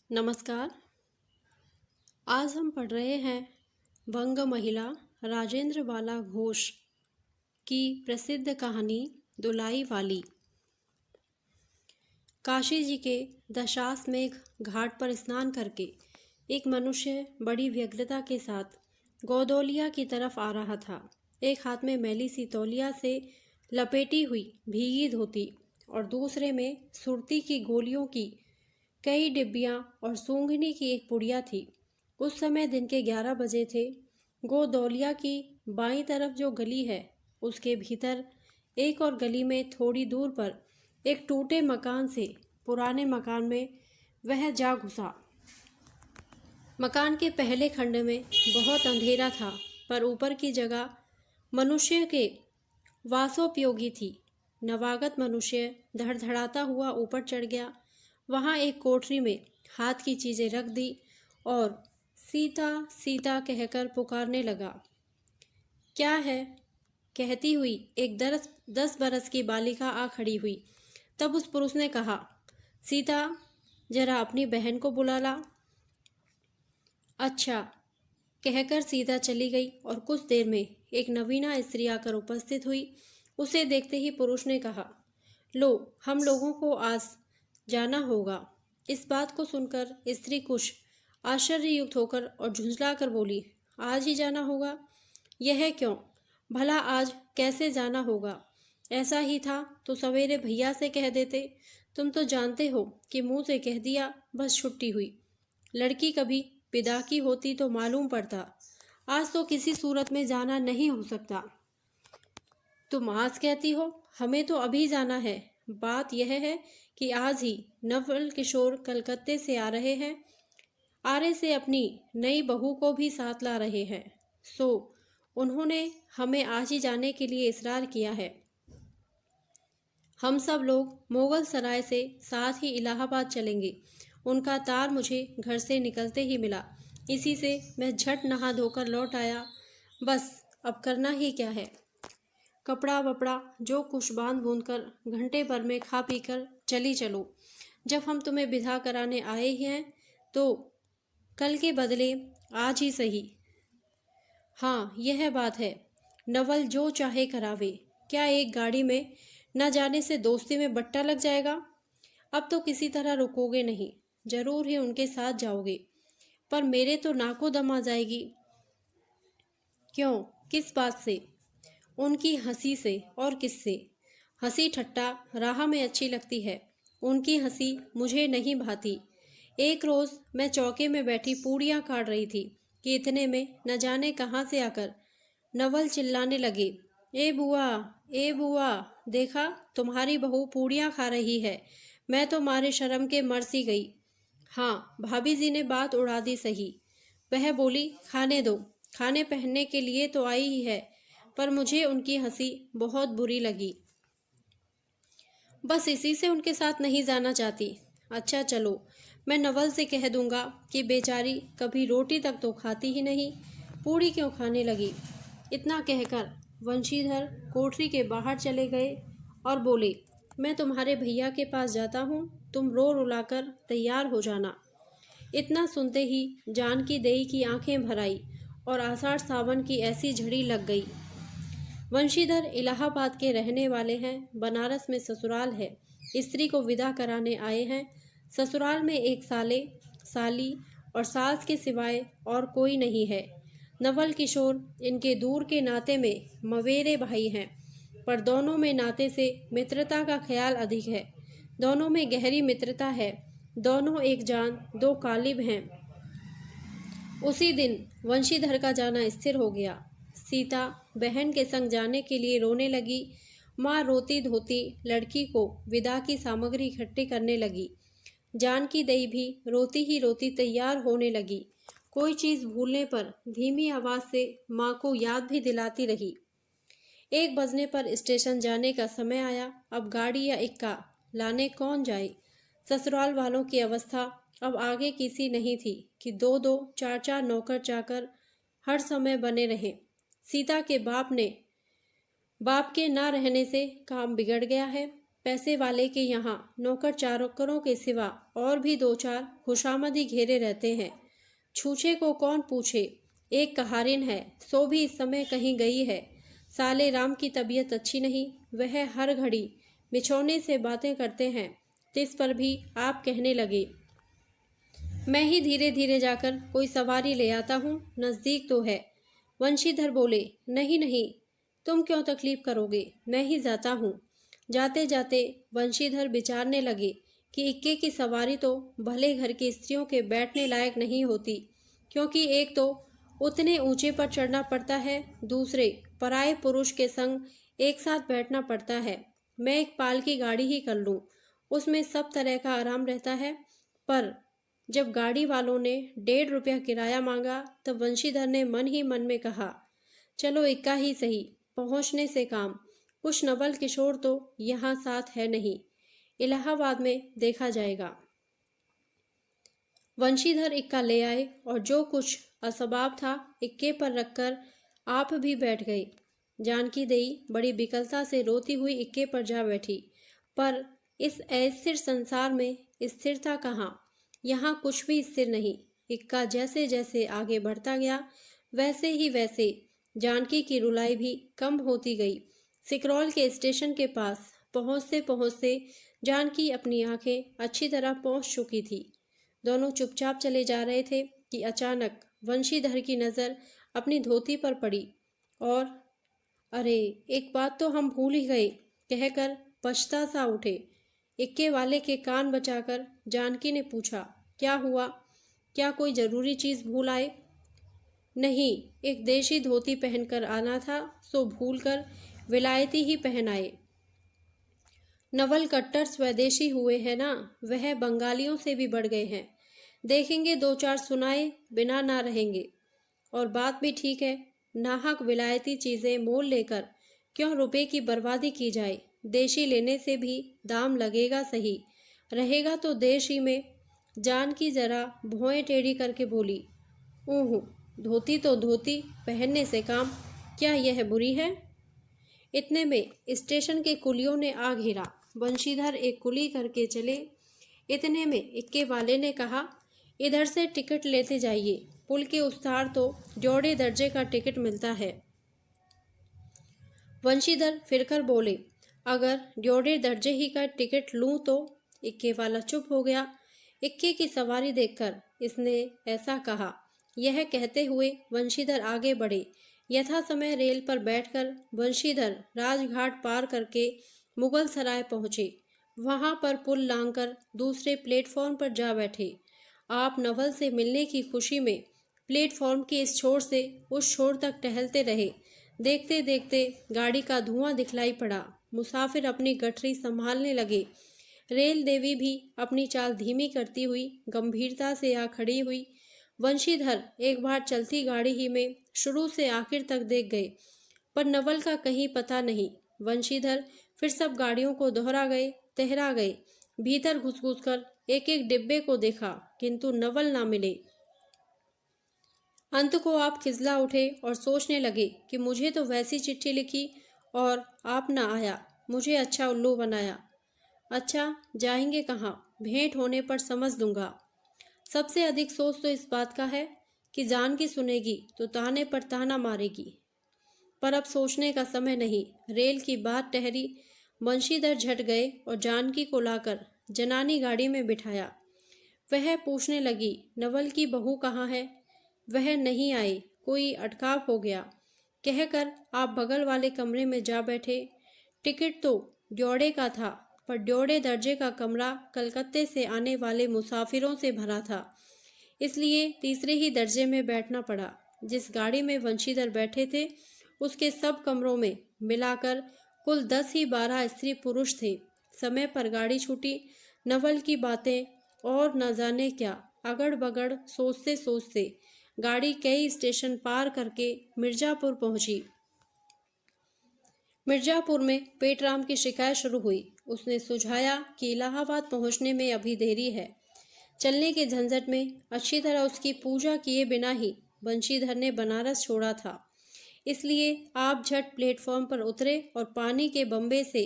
नमस्कार। आज हम पढ़ रहे हैं वंग महिला राजेंद्र बाला घोष की प्रसिद्ध कहानी दुलाई वाली। काशी जी के दशाश्वमेघ घाट पर स्नान करके एक मनुष्य बड़ी व्यग्रता के साथ गोदौलिया की तरफ आ रहा था। एक हाथ में मैली सी तौलिया से लपेटी हुई भीगी धोती और दूसरे में सुरती की गोलियों की कई डिब्बियां और सूंघनी की एक पुड़िया थी। उस समय दिन के 11 बजे थे। गोदौलिया की बाईं तरफ जो गली है उसके भीतर एक और गली में थोड़ी दूर पर एक टूटे मकान से पुराने मकान में वह जा घुसा। मकान के पहले खंड में बहुत अंधेरा था, पर ऊपर की जगह मनुष्य के वासोपयोगी थी। नवागत मनुष्य धड़धड़ाता हुआ ऊपर चढ़ गया। वहां एक कोठरी में हाथ की चीजें रख दी और सीता सीता कहकर पुकारने लगा। क्या है? कहती हुई एक 10 बरस की बालिका आ खड़ी हुई। तब उस पुरुष ने कहा, सीता, जरा अपनी बहन को बुला ला। अच्छा, कहकर सीता चली गई और कुछ देर में एक नवीना स्त्री आकर उपस्थित हुई। उसे देखते ही पुरुष ने कहा, लो, हम लोगों को आज जाना होगा। इस बात को सुनकर स्त्री कुछ आश्चर्ययुक्त होकर और झुंझलाकर बोली, आज ही जाना होगा? यह क्यों? भला आज कैसे जाना होगा? ऐसा ही था तो सवेरे भैया से कह देते। तुम तो जानते हो कि मुंह से कह दिया बस छुट्टी हुई। लड़की कभी पिदा की होती तो मालूम पड़ता। आज तो किसी सूरत में जाना नहीं हो सकता। तुम आज कहती हो, हमें तो अभी जाना है। बात यह है कि आज ही नवल किशोर कलकत्ते से आ रहे हैं। आरे से अपनी नई बहू को भी साथ ला रहे हैं। सो उन्होंने हमें आज ही जाने के लिए इसरार किया है। हम सब लोग मोगल सराय से साथ ही इलाहाबाद चलेंगे। उनका तार मुझे घर से निकलते ही मिला। इसी से मैं झट नहा धोकर लौट आया। बस अब करना ही क्या है? कपड़ा वपड़ा जो कुछ बांध बूंद कर घंटे भर में खा पी कर चली चलो। जब हम तुम्हें विदा कराने आए ही हैं तो कल के बदले आज ही सही। हाँ, यह बात है, नवल जो चाहे करावे। क्या एक गाड़ी में न जाने से दोस्ती में बट्टा लग जाएगा? अब तो किसी तरह रुकोगे नहीं, जरूर ही उनके साथ जाओगे। पर मेरे तो नाको दम आ जाएगी। क्यों? किस बात से? उनकी हंसी से। और किससे? हंसी ठट्टा राह में अच्छी लगती है, उनकी हंसी मुझे नहीं भाती। एक रोज मैं चौके में बैठी पूड़ियाँ काट रही थी कि इतने में न जाने कहाँ से आकर नवल चिल्लाने लगे, ए बुआ, ए बुआ, देखा तुम्हारी बहू पूड़ियाँ खा रही है। मैं तो मारे शर्म के मर सी गई। हाँ, भाभी जी ने बात उड़ा दी सही। वह बोली, खाने दो, खाने पहनने के लिए तो आई ही है। पर मुझे उनकी हंसी बहुत बुरी लगी। बस इसी से उनके साथ नहीं जाना चाहती। अच्छा चलो, मैं नवल से कह दूंगा कि बेचारी कभी रोटी तक तो खाती ही नहीं, पूड़ी क्यों खाने लगी। इतना कहकर वंशीधर कोठरी के बाहर चले गए और बोले, मैं तुम्हारे भैया के पास जाता हूँ, तुम रो रुलाकर तैयार हो जाना। इतना सुनते ही जानकी देई की आंखें भर आई और आषाढ़ सावन की ऐसी झड़ी लग गई। वंशीधर इलाहाबाद के रहने वाले हैं। बनारस में ससुराल है। स्त्री को विदा कराने आए हैं। ससुराल में एक साले, साली और सास के सिवाय और कोई नहीं है। नवल किशोर इनके दूर के नाते में मवेरे भाई हैं, पर दोनों में नाते से मित्रता का ख्याल अधिक है। दोनों में गहरी मित्रता है। दोनों एक जान दो कालिब हैं। उसी दिन वंशीधर का जाना स्थिर हो गया। सीता बहन के संग जाने के लिए रोने लगी। माँ रोती धोती लड़की को विदा की सामग्री इकट्ठी करने लगी। जानकी देई भी रोती ही रोती तैयार होने लगी। कोई चीज भूलने पर धीमी आवाज से माँ को याद भी दिलाती रही। 1 बजने पर स्टेशन जाने का समय आया। अब गाड़ी या इक्का लाने कौन जाए? ससुराल वालों की अवस्था अब आगे किसी नहीं थी कि 2-2, 4-4 नौकर चाकर हर समय बने रहे। सीता के बाप के ना रहने से काम बिगड़ गया है। पैसे वाले के यहाँ नौकर चाकरों के सिवा और भी दो चार खुशामदी घेरे रहते हैं। छूछे को कौन पूछे, एक कहारिन है सो भी इस समय कहीं गई है। साले राम की तबीयत अच्छी नहीं, वह हर घड़ी बिछौने से बातें करते हैं। तिस पर भी आप कहने लगे, मैं ही धीरे धीरे जाकर कोई सवारी ले आता हूँ, नज़दीक तो है। वंशीधर बोले, नहीं नहीं, तुम क्यों तकलीफ करोगे, मैं ही जाता हूँ। जाते जाते वंशीधर विचारने लगे कि इक्के की सवारी तो भले घर की स्त्रियों के बैठने लायक नहीं होती, क्योंकि एक तो उतने ऊंचे पर चढ़ना पड़ता है, दूसरे पराये पुरुष के संग एक साथ बैठना पड़ता है। मैं एक पाल की गाड़ी ही कर लूँ, उसमें सब तरह का आराम रहता है। पर जब गाड़ी वालों ने 1.5 रुपया किराया मांगा तब वंशीधर ने मन ही मन में कहा, चलो इक्का ही सही, पहुंचने से काम। कुछ नवल किशोर तो यहाँ साथ है नहीं, इलाहाबाद में देखा जाएगा। वंशीधर इक्का ले आए और जो कुछ असबाब था इक्के पर रखकर आप भी बैठ गए। जानकी देई बड़ी विकलता से रोती हुई इक्के पर जा बैठी। पर इस अस्थिर संसार में स्थिरता कहाँ, यहाँ कुछ भी स्थिर नहीं। इक्का जैसे जैसे आगे बढ़ता गया वैसे ही वैसे जानकी की रुलाई भी कम होती गई। सिकरौल के स्टेशन के पास पहुँचते पहुँचते जानकी अपनी आंखें अच्छी तरह पहुँच चुकी थी। दोनों चुपचाप चले जा रहे थे कि अचानक वंशीधर की नज़र अपनी धोती पर पड़ी और अरे, एक बात तो हम भूल ही गए कहकर पछता सा उठे। इक्के वाले के कान बचाकर जानकी ने पूछा, क्या हुआ, क्या कोई जरूरी चीज भूल आए? नहीं, एक देशी धोती पहनकर आना था, सो भूलकर विलायती ही पहन आए। नवल कट्टर स्वदेशी हुए हैं ना, वह बंगालियों से भी बढ़ गए हैं। देखेंगे दो चार सुनाए बिना ना रहेंगे। और बात भी ठीक है, नाहक विलायती चीजें मोल लेकर क्यों रुपए की बर्बादी की जाए। देशी लेने से भी दाम लगेगा सही, रहेगा तो देश ही में। जानकी जरा भौएं टेढ़ी करके बोली, ऊह, धोती तो धोती, पहनने से काम, क्या यह बुरी है? इतने में स्टेशन के कुलियों ने आ घेरा। वंशीधर एक कुली करके चले। इतने में इक्के वाले ने कहा, इधर से टिकट लेते जाइए, पुल के उस तार तो जोड़े दर्जे का टिकट मिलता है। वंशीधर फिरकर बोले, अगर जोड़े दर्जे ही का टिकट लूं तो? इक्के वाला चुप हो गया। इक्के की सवारी देखकर इसने ऐसा कहा। यह कहते हुए वंशीधर आगे बढ़े। यथा समय रेल पर बैठकर वंशीधर राजघाट पार करके मुगल सराय पहुंचे। वहां पर पुल लांघकर दूसरे प्लेटफॉर्म पर जा बैठे। आप नवल से मिलने की खुशी में प्लेटफॉर्म के इस छोर से उस छोर तक टहलते रहे। देखते देखते गाड़ी का धुआं दिखलाई पड़ा। मुसाफिर अपनी गठरी संभालने लगे। रेल देवी भी अपनी चाल धीमी करती हुई गंभीरता से आ खड़ी हुई। वंशीधर एक बार चलती गाड़ी ही में शुरू से आखिर तक देख गए, पर नवल का कहीं पता नहीं। वंशीधर फिर सब गाड़ियों को दोहरा गए, तहरा गए। भीतर घुस घुस कर एक एक डिब्बे को देखा, किंतु नवल ना मिले। अंत को आप खिजला उठे और सोचने लगे कि मुझे तो वैसी चिट्ठी लिखी और आप ना आया, मुझे अच्छा उल्लू बनाया। अच्छा, जाएंगे कहाँ? भेंट होने पर समझ दूंगा। सबसे अधिक सोच तो इस बात का है कि जानकी सुनेगी तो ताने पर ताना मारेगी। पर अब सोचने का समय नहीं। रेल की बात ठहरी। वंशीधर झट गए और जानकी को लाकर जनानी गाड़ी में बिठाया। वह पूछने लगी, नवल की बहू कहाँ है? वह नहीं आई, कोई अटकाव हो गया, कहकर आप बगल वाले कमरे में जा बैठे। टिकट तो ड्योढ़े का था, पर ड्योढ़े दर्जे का कमरा कलकत्ते से आने वाले मुसाफिरों से भरा था, इसलिए तीसरे ही दर्जे में बैठना पड़ा। जिस गाड़ी में वंशीधर बैठे थे उसके सब कमरों में मिलाकर कुल 10 ही 12 स्त्री पुरुष थे। समय पर गाड़ी छूटी। नवल की बातें और न जाने क्या अगड़ बगड़ सोचते सोचते गाड़ी कई स्टेशन पार करके मिर्जापुर पहुंची। मिर्जापुर में पेटराम की शिकायत शुरू हुई। उसने सुझाया कि इलाहाबाद पहुंचने में अभी देरी है। चलने के झंझट में अच्छी तरह उसकी पूजा किए बिना ही वंशीधर ने बनारस छोड़ा था, इसलिए आप झट प्लेटफॉर्म पर उतरे और पानी के बम्बे से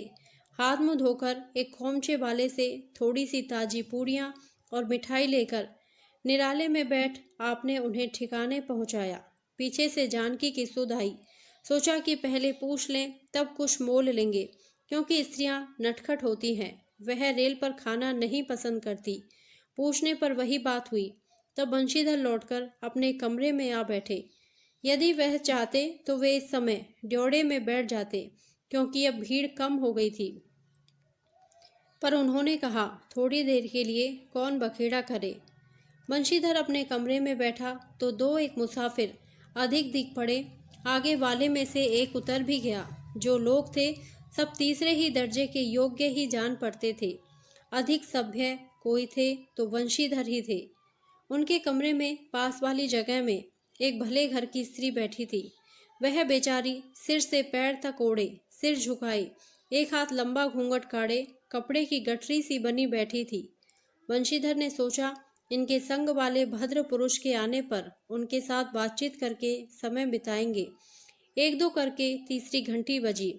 हाथ मुंह धोकर एक खोमचे वाले से थोड़ी सी ताजी पूड़ियाँ और मिठाई लेकर निराले में बैठ आपने उन्हें ठिकाने पहुंचाया। पीछे से जानकी की सुध आई। सोचा कि पहले पूछ लें तब कुछ मोल लेंगे, क्योंकि स्त्रियां नटखट होती हैं। वह रेल पर खाना नहीं पसंद करती। पूछने पर वही बात हुई। तब बंशीधर लौटकर अपने कमरे में आ बैठे। यदि वह चाहते तो वे इस समय ड्योढ़े में बैठ जाते, क्योंकि अब भीड़ कम हो गई थी। पर उन्होंने कहा, थोड़ी देर के लिए कौन बखेड़ा करे। बंशीधर अपने कमरे में बैठा तो दो एक मुसाफिर अधिक दिख पड़े। आगे वाले में से एक उतर भी गया। जो लोग थे सब तीसरे ही दर्जे के योग्य ही जान पड़ते थे। अधिक सभ्य कोई थे तो बंशीधर ही थे। उनके कमरे में पास वाली जगह में एक भले घर की स्त्री बैठी थी। वह बेचारी सिर से पैर तक ओढ़े, सिर झुकाए, एक हाथ लंबा घूंघट काढ़े, कपड़े की गठरी सी बनी बैठी थी। बंशीधर ने सोचा, इनके संग वाले भद्र पुरुष के आने पर उनके साथ बातचीत करके समय बिताएंगे। एक दो करके तीसरी घंटी बजी।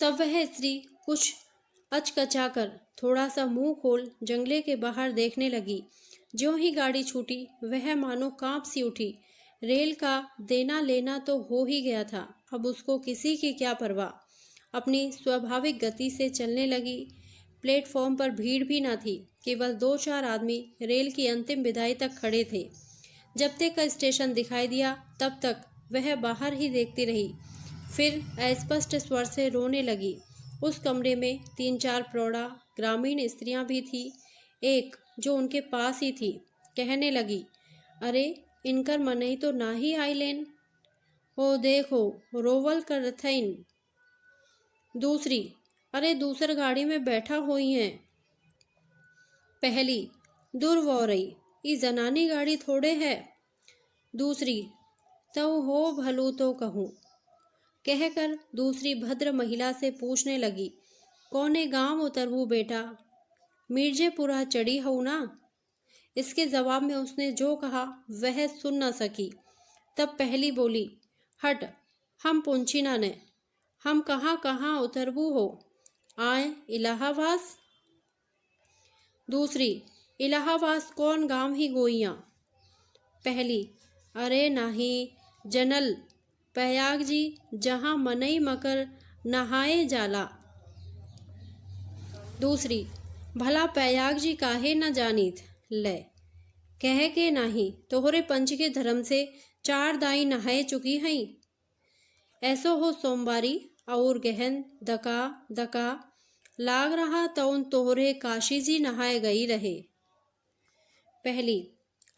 तब वह स्त्री कुछ अचकचाकर थोड़ा सा मुंह खोल जंगले के बाहर देखने लगी। ज्यों ही गाड़ी छूटी वह मानो कांप सी उठी। रेल का देना लेना तो हो ही गया था, अब उसको किसी की क्या परवाह। अपनी स्वाभाविक गति से चलने लगी। प्लेटफॉर्म पर भीड़ भी न थी, केवल दो चार आदमी रेल की अंतिम विदाई तक खड़े थे। जब तक का स्टेशन दिखाई दिया तब तक वह बाहर ही देखती रही। फिर अस्पष्ट स्वर से रोने लगी। उस कमरे में तीन चार प्रौढ़ा ग्रामीण स्त्रियां भी थी। एक जो उनके पास ही थी कहने लगी, अरे इनकर मनई तो ना ही आइलेन, ओ देखो रोवल कर थईन। दूसरी, अरे दूसर गाड़ी में बैठा हुई हैं। पहली, दूर वो रही, ई जनानी गाड़ी थोड़े है। दूसरी, तो हो भलू तो कहूँ। कहकर दूसरी भद्र महिला से पूछने लगी, कौने गांव उतरबू बेटा, मिर्जेपुरा चढ़ी हूँ ना। इसके जवाब में उसने जो कहा वह सुन न सकी। तब पहली बोली, हट, हम पुंछिना ने, हम कहाँ कहाँ उतरबू हो, आए इलाहाबाद। दूसरी, इलाहाबाद कौन गांव ही गोइयाँ। पहली, अरे नहीं जनल प्रयाग जी, जहाँ मनई मकर नहाए जाला। दूसरी, भला प्रयाग जी काहे न जानीत, ले कह के नहीं तोहरे पंच के धर्म से 4 दाई नहाए चुकी हई। ऐसो हो सोमवारी और गहन दका दका लाग रहा तौन तोहरे काशी जी नहाए गई रहे। पहली,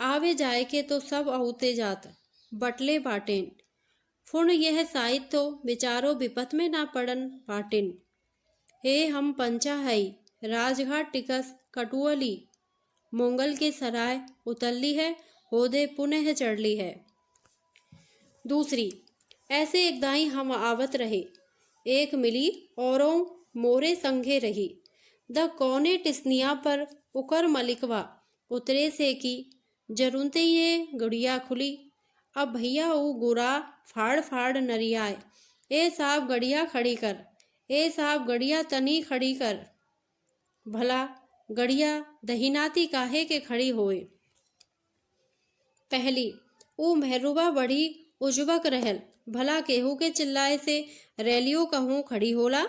आवे जाए के तो सब औते जात बटले बाटेन, फुण यह साइत तो विचारो विपत में ना पड़न बाटिन। हे हम पंचा हई, राजघाट टिकस कटुअली, मोंगल के सराय उतरली है, होदे पुनः चढ़ली है। दूसरी, ऐसे एक दाई हम आवत रहे, एक मिली औरों मोरे संघे रही। द कौने टिस्निया पर उकर मलिकवा उतरे से की जरूनते ये गुड़िया खुली। अब भैया ऊ गुरा फाड़ फाड़ नरियाए, ए साहब गड़िया खड़ी कर, ए साहब गड़िया तनी खड़ी कर। भला गड़िया दहीनाती काहे के खड़ी होए। पहली, ऊ महरूबा बड़ी उजबक रहल, भला केहू के चिल्लाए से रैलियों कहूँ खड़ी होला।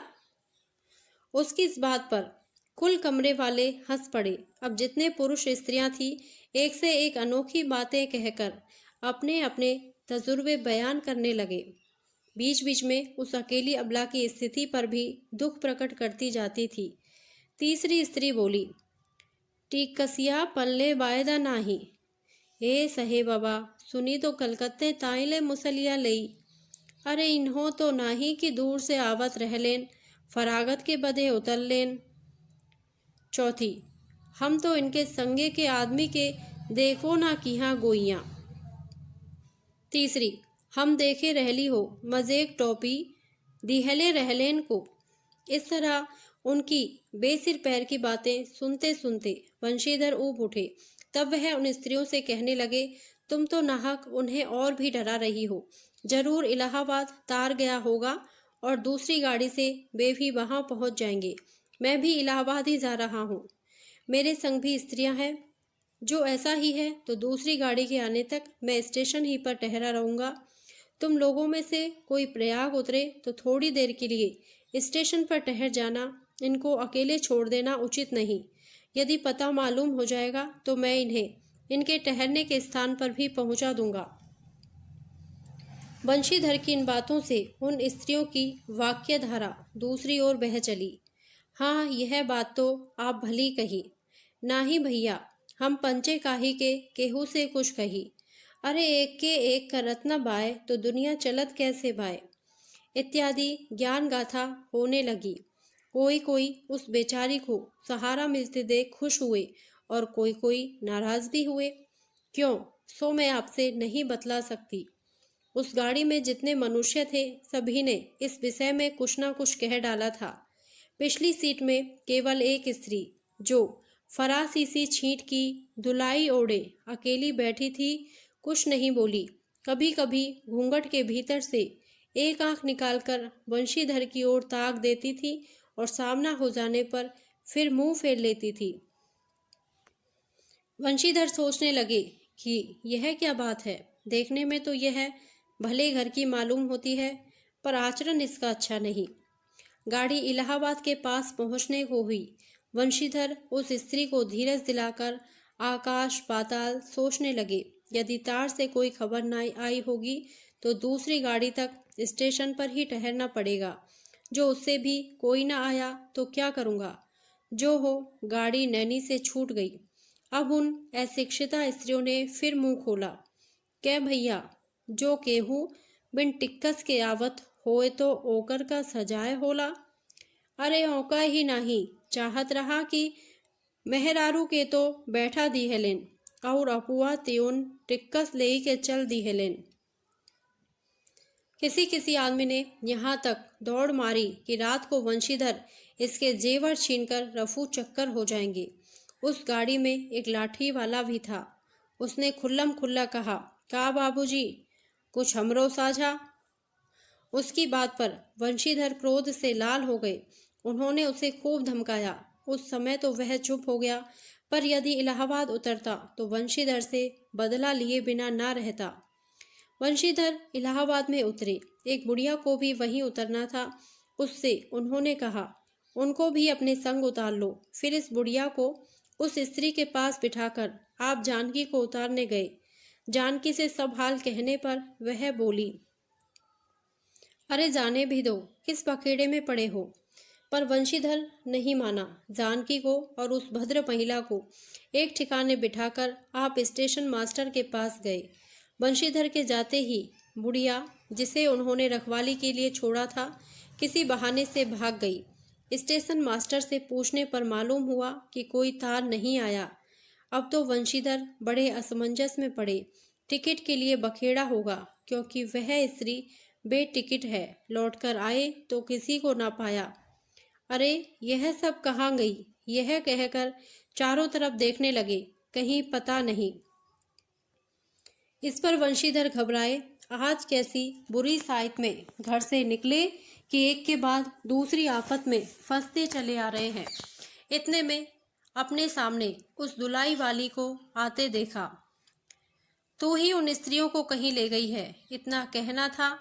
उसकी इस बात पर कुल कमरे वाले हंस पड़े। अब जितने पुरुष स्त्रियां थी एक से एक अनोखी बातें कहकर अपने अपने तजुर्बे बयान करने लगे। बीच बीच में उस अकेली अबला की स्थिति पर भी दुख प्रकट करती जाती थी। तीसरी स्त्री बोली, टिकसिया पल्ले वायदा नाही, ए सहे बाबा सुनी तो कलकत्ते ताइले मुसलिया लई। अरे इन्हों तो नाही कि दूर से आवत रहलेन, फरागत के बदे उतर लेन। चौथी, हम तो इनके संगे के आदमी के देखो ना किहाँ गोइयाँ। तीसरी, हम देखे रहली हो मजेक टोपी दिहले रहलेन को। इस तरह उनकी बेसिर पैर की बातें सुनते सुनते बंशीधर ऊब उठे। तब वह उन स्त्रियों से कहने लगे, तुम तो नाहक उन्हें और भी डरा रही हो। जरूर इलाहाबाद तार गया होगा और दूसरी गाड़ी से वे भी वहां पहुंच जाएंगे। मैं भी इलाहाबाद ही जा रहा हूँ। मेरे संग भी स्त्रियां हैं। जो ऐसा ही है तो दूसरी गाड़ी के आने तक मैं स्टेशन ही पर ठहरा रहूंगा। तुम लोगों में से कोई प्रयाग उतरे तो थोड़ी देर के लिए स्टेशन पर ठहर जाना। इनको अकेले छोड़ देना उचित नहीं। यदि पता मालूम हो जाएगा तो मैं इन्हें इनके ठहरने के स्थान पर भी पहुंचा दूंगा। बंशीधर की इन बातों से उन स्त्रियों की वाक्य धारा दूसरी ओर बह चली। हाँ, यह बात तो आप भली कही। ना ही भैया, हम पंचे काहे के केहू से कुछ कही। अरे एक के एक का रत्न बाय तो दुनिया चलत कैसे बाय, इत्यादि ज्ञान गाथा होने लगी। कोई कोई उस बेचारी को सहारा मिलते देख खुश हुए और कोई कोई नाराज भी हुए। क्यों, सो मैं आपसे नहीं बतला सकती। उस गाड़ी में जितने मनुष्य थे सभी ने इस विषय में कुछ न कुछ कह डाला था। पिछली सीट में केवल एक स्त्री, जो फरासी सी छींट की दुलाई ओढ़े अकेली बैठी थी, कुछ नहीं बोली। कभी कभी घूंघट के भीतर से एक आंख निकालकर बंशीधर की ओर ताक देती थी और सामना हो जाने पर फिर मुंह फेर लेती थी। बंशीधर सोचने लगे कि यह क्या बात है। देखने में तो यह भले घर की मालूम होती है, पर आचरण इसका अच्छा नहीं। गाड़ी इलाहाबाद के पास पहुंचने को हुई। बंशीधर उस स्त्री को धीरज दिलाकर आकाश पाताल सोचने लगे। यदि तार से कोई खबर न आई होगी तो दूसरी गाड़ी तक स्टेशन पर ही ठहरना पड़ेगा। जो उससे भी कोई न आया तो क्या करूँगा। जो हो, गाड़ी नैनी से छूट गई। अब उन अशिक्षिता स्त्रियों ने फिर मुंह खोला। क्या भैया, जो केहू बिन टिक्कस के आवत होए तो ओकर का सजाए होला। अरे औका ही नहीं, चाहत रहा कि मेहरारू के तो बैठा दी हेलेन और अपुआ त्योन टिक्कस ले के चल दी हेलेन। किसी किसी आदमी ने यहाँ तक दौड़ मारी कि रात को बंशीधर इसके जेवर छीनकर रफू चक्कर हो जाएंगे। उस गाड़ी में एक लाठी वाला भी था। उसने खुल्लम खुल्ला कहा, का बाबूजी, कुछ हमरो साझा। उसकी बात पर बंशीधर क्रोध से लाल हो गए। उन्होंने उसे खूब धमकाया। उस समय तो वह चुप हो गया, पर यदि इलाहाबाद उतरता तो बंशीधर से बदला लिए बिना ना रहता। बंशीधर इलाहाबाद में उतरे। एक बुढ़िया को भी वहीं उतरना था। उससे उन्होंने कहा, उनको भी अपने संग उतार लो। फिर इस बुढ़िया को उस स्त्री के पास बिठाकर आप जानकी को उतारने गए। जानकी से सब हाल कहने पर वह बोली, अरे जाने भी दो, किस पखेड़े में पड़े हो। पर बंशीधर नहीं माना। जानकी को और उस भद्र महिला को एक ठिकाने बिठाकर आप स्टेशन मास्टर के पास गए। बंशीधर के जाते ही बुढ़िया, जिसे उन्होंने रखवाली के लिए छोड़ा था, किसी बहाने से भाग गई। स्टेशन मास्टर से पूछने पर मालूम हुआ कि कोई तार नहीं आया। अब तो बंशीधर बड़े असमंजस में पड़े। टिकट के लिए बखेड़ा होगा, क्योंकि वह स्त्री बेटिकट है। लौटकर आए तो किसी को ना पाया। अरे यह सब कहाँ गई, यह कहकर चारों तरफ देखने लगे, कहीं पता नहीं। इस पर बंशीधर घबराए। आज कैसी बुरी साइत में घर से निकले कि एक के बाद दूसरी आफत में फंसते चले आ रहे हैं। इतने में अपने सामने उस दुलाई वाली को आते देखा। तू ही उन स्त्रियों को कहीं ले गई है। इतना कहना था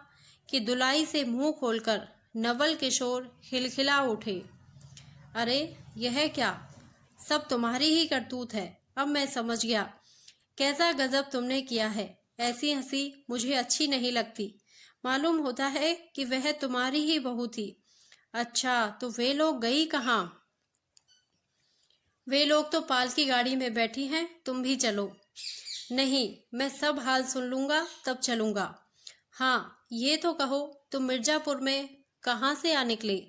कि दुलाई से मुंह खोलकर नवल किशोर खिलखिला उठे। अरे यह क्या, सब तुम्हारी ही करतूत है। अब मैं समझ गया कैसा गजब तुमने किया है। ऐसी हंसी मुझे अच्छी नहीं लगती। मालूम होता है कि वह तुम्हारी ही बहू थी। अच्छा, तो वे लोग गई कहाँ? वे लोग तो पालकी गाड़ी में बैठी हैं, तुम भी चलो। नहीं, मैं सब हाल सुन लूंगा तब चलूंगा। हाँ, ये तो कहो, तुम मिर्जापुर में कहाँ से आ निकले?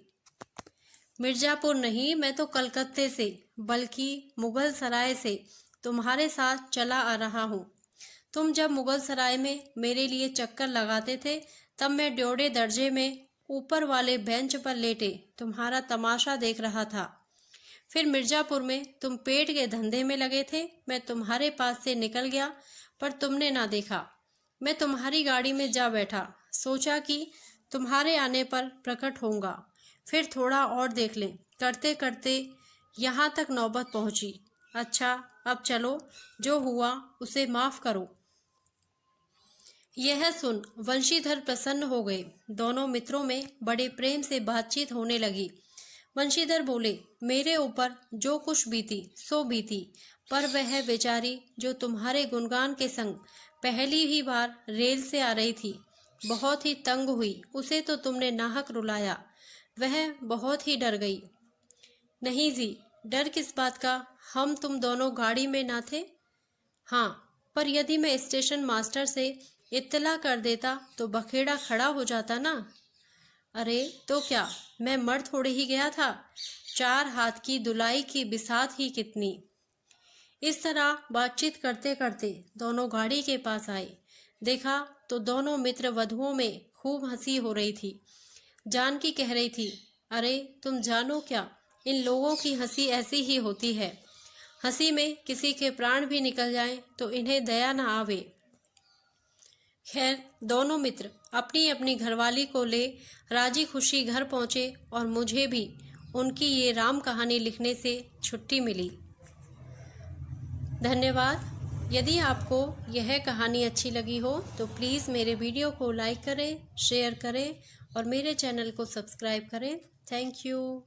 मिर्जापुर नहीं, मैं तो कलकत्ते से, बल्कि मुगल सराय से तुम्हारे साथ चला आ रहा हूँ। तुम जब मुगल सराय में मेरे लिए चक्कर लगाते थे, तब मैं ड्योढ़े दर्जे में ऊपर वाले बेंच पर लेटे तुम्हारा तमाशा देख रहा था। फिर मिर्जापुर में तुम पेट के धंधे में लगे थे। मैं तुम्हारे पास से निकल गया, पर तुमने ना देखा। मैं तुम्हारी गाड़ी में जा बैठा। सोचा कि तुम्हारे आने पर प्रकट होऊंगा। फिर थोड़ा और देख लें। करते करते यहाँ तक नौबत पहुँची। अच्छा, अब चलो, जो हुआ उसे माफ़ करो। यह सुन वंशीधर प्रसन्न हो गए। दोनों मित्रों में बड़े प्रेम से बातचीत होने लगी। वंशीधर बोले, मेरे ऊपर जो कुछ बीती सो बीती, पर वह बेचारी जो तुम्हारे गुणगान के संग पहली ही बार रेल से आ रही थी, बहुत ही तंग हुई। उसे तो तुमने नाहक रुलाया। वह बहुत ही डर गई। नहीं जी, डर किस बात का, हम तुम दोनों गाड़ी में ना थे? हाँ, पर यदि मैं स्टेशन मास्टर से इत्तला कर देता तो बखेड़ा खड़ा हो जाता ना। अरे तो क्या, मैं मर थोड़े ही गया था। 4 हाथ की दुलाई की बिसात ही कितनी। इस तरह बातचीत करते करते दोनों गाड़ी के पास आए। देखा तो दोनों मित्र वधुओं में खूब हंसी हो रही थी। जानकी कह रही थी, अरे तुम जानो क्या, इन लोगों की हंसी ऐसी ही होती है। हंसी में किसी के प्राण भी निकल जाएं तो इन्हें दया न आवे। खैर, दोनों मित्र अपनी अपनी घरवाली को ले राजी खुशी घर पहुंचे और मुझे भी उनकी ये राम कहानी लिखने से छुट्टी मिली। धन्यवाद। यदि आपको यह कहानी अच्छी लगी हो तो प्लीज़ मेरे वीडियो को लाइक करें, शेयर करें और मेरे चैनल को सब्सक्राइब करें। Thank you.